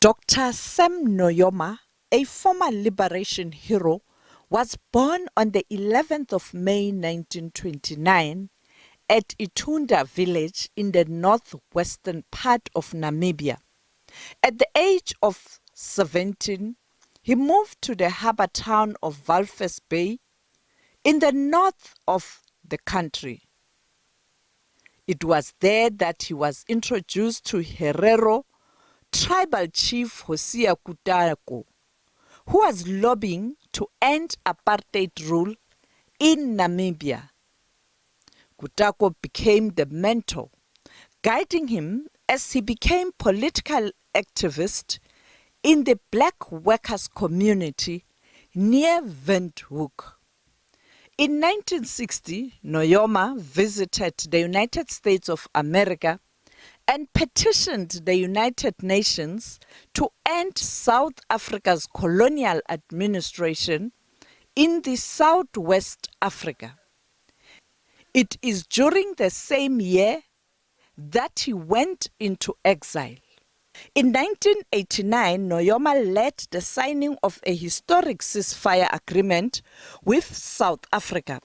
Dr. Sam Nujoma, a former liberation hero, was born on the 11th of May 1929 at Itunda village in the northwestern part of Namibia. At the age of 17, he moved to the harbour town of Walvis Bay in the north of the country. It was there that he was introduced to Herero tribal chief Hosea Kutako, who was lobbying to end apartheid rule in Namibia. Kutako became the mentor, guiding him as he became political activist in the black workers' community near Windhoek. In 1960, Nujoma visited the United States of America and petitioned the United Nations to end South Africa's colonial administration in the Southwest Africa. It is during the same year that he went into exile. In 1989, Nujoma led the signing of a historic ceasefire agreement with South Africa,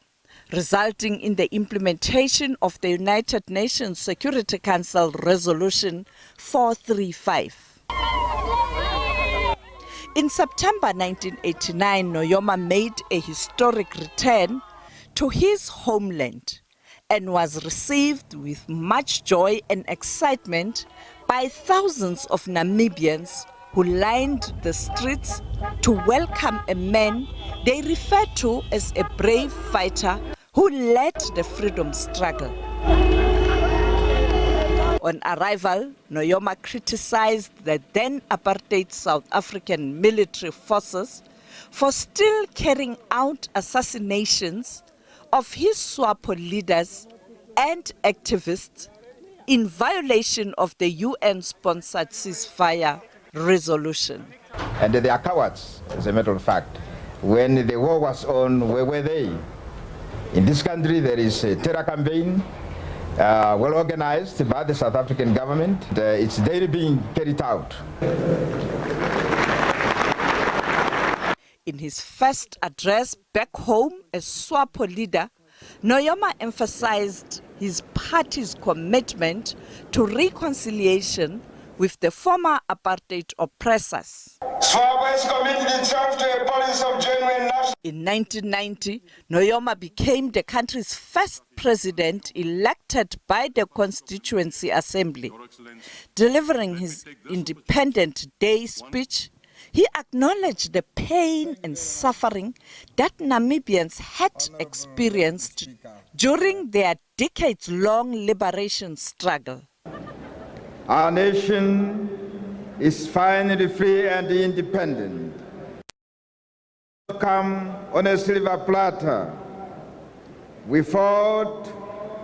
resulting in the implementation of the United Nations Security Council Resolution 435. In September 1989, Nujoma made a historic return to his homeland and was received with much joy and excitement by thousands of Namibians who lined the streets to welcome a man they referred to as a brave fighter who led the freedom struggle. On arrival, Nujoma criticized the then apartheid South African military forces for still carrying out assassinations of his SWAPO leaders and activists in violation of the UN-sponsored ceasefire resolution. And they are cowards, as a matter of fact. When the war was on, where were they? In this country, there is a terror campaign, well organized by the South African government. It's daily being carried out. In his first address back home as SWAPO leader, Nujoma emphasized his party's commitment to reconciliation with the former apartheid oppressors. SWAPO has committed itself to a policy of genuine national. In 1990, Nujoma became the country's first president elected by the Constituency Assembly. Delivering his Independence Day speech, he acknowledged the pain and suffering that Namibians had experienced during their decades-long liberation struggle. Our nation is finally free and independent. Come on a silver platter. We fought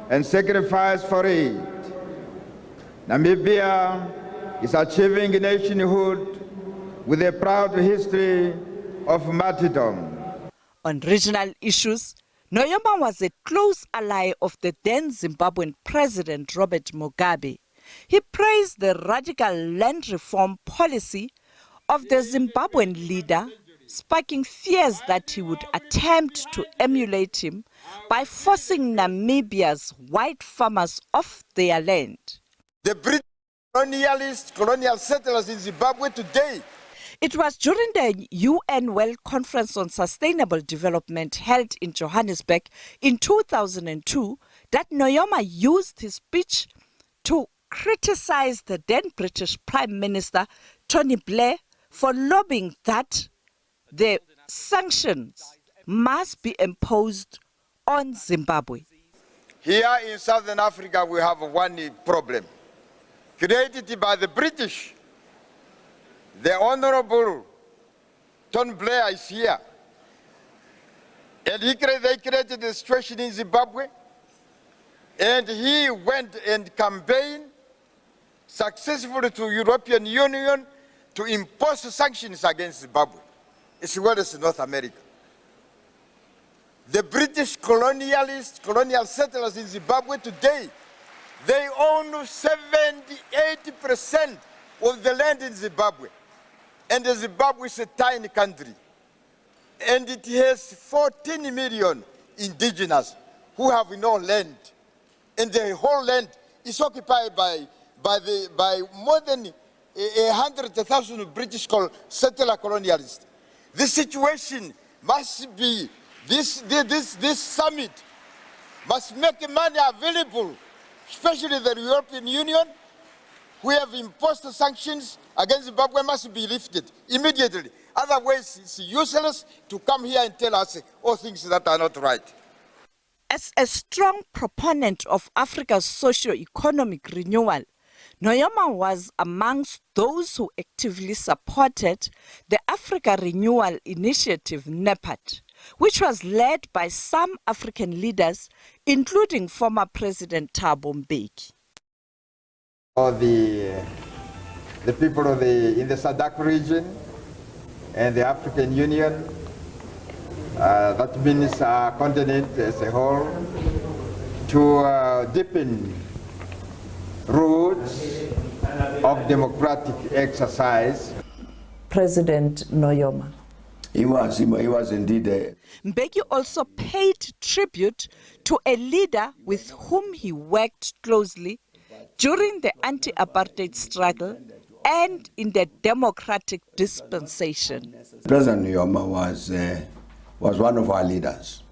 and sacrificed for it. Namibia is achieving nationhood with a proud history of martyrdom. On regional issues, Nujoma was a close ally of the then Zimbabwean President Robert Mugabe. He praised the radical land reform policy of the Zimbabwean leader, sparking fears that he would attempt to emulate him by forcing Namibia's white farmers off their land. The British colonial settlers in Zimbabwe today. It was during the UN World Conference on Sustainable Development held in Johannesburg in 2002 that Nujoma used his speech to criticize the then British Prime Minister Tony Blair for lobbying that the sanctions must be imposed on Zimbabwe. Here in Southern Africa, we have one problem created by the British. The Honorable Tony Blair is here. And they created a situation in Zimbabwe. And he went and campaigned successfully to European Union to impose sanctions against Zimbabwe, as well as North America. The British colonial settlers in Zimbabwe today, they own 78% of the land in Zimbabwe. And Zimbabwe is a tiny country. And it has 14 million indigenous who have no land. And the whole land is occupied by more than 100,000 British settler colonialists. This situation must be, this summit must make money available, especially the European Union, who have imposed sanctions against Zimbabwe, must be lifted immediately. Otherwise, it's useless to come here and tell us all things that are not right. As a strong proponent of Africa's socio-economic renewal, Nujoma was amongst those who actively supported the Africa Renewal Initiative, NEPAD, which was led by some African leaders, including former President Thabo Mbeki. The people in the SADC region and the African Union, that means our continent as a whole, to deepen roots of democratic exercise. President Nujoma. He was indeed a... Mbeki also paid tribute to a leader with whom he worked closely during the anti-apartheid struggle and in the democratic dispensation. President Nujoma was one of our leaders.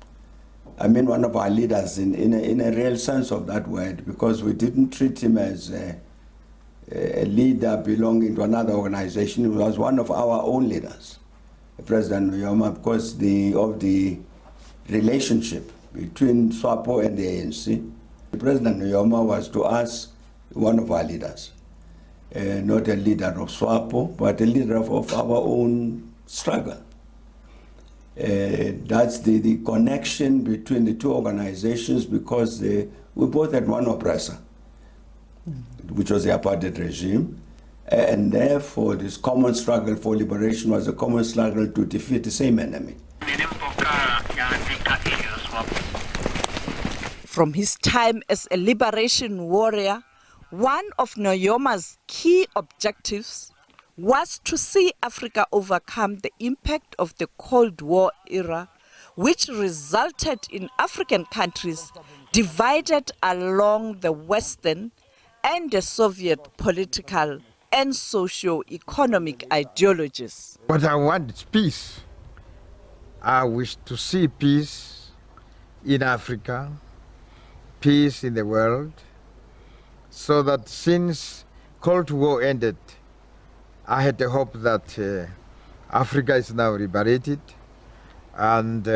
I mean, one of our leaders in a real sense of that word, because we didn't treat him as a leader belonging to another organization. He was one of our own leaders, President Nujoma, because of the relationship between SWAPO and the ANC. President Nujoma was to us one of our leaders, not a leader of SWAPO, but a leader of our own struggle. That's the connection between the two organizations, because we both had one oppressor, which was the apartheid regime, and therefore this common struggle for liberation was a common struggle to defeat the same enemy. From his time as a liberation warrior, one of Nujoma's key objectives was to see Africa overcome the impact of the Cold War era, which resulted in African countries divided along the Western and the Soviet political and socio-economic ideologies. What I want is peace. I wish to see peace in Africa, peace in the world, so that since Cold War ended, I had the hope that Africa is now liberated, and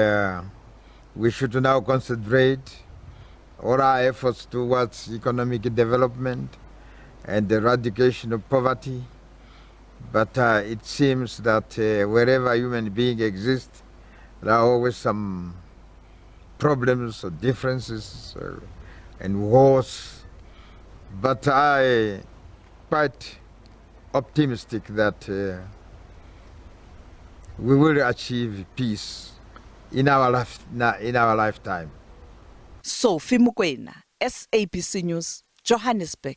we should now concentrate all our efforts towards economic development and the eradication of poverty. But it seems that wherever human beings exist, there are always some problems or differences and wars. But I quite optimistic that we will achieve peace in our lifetime. Sophie Mukwena, SABC News, Johannesburg.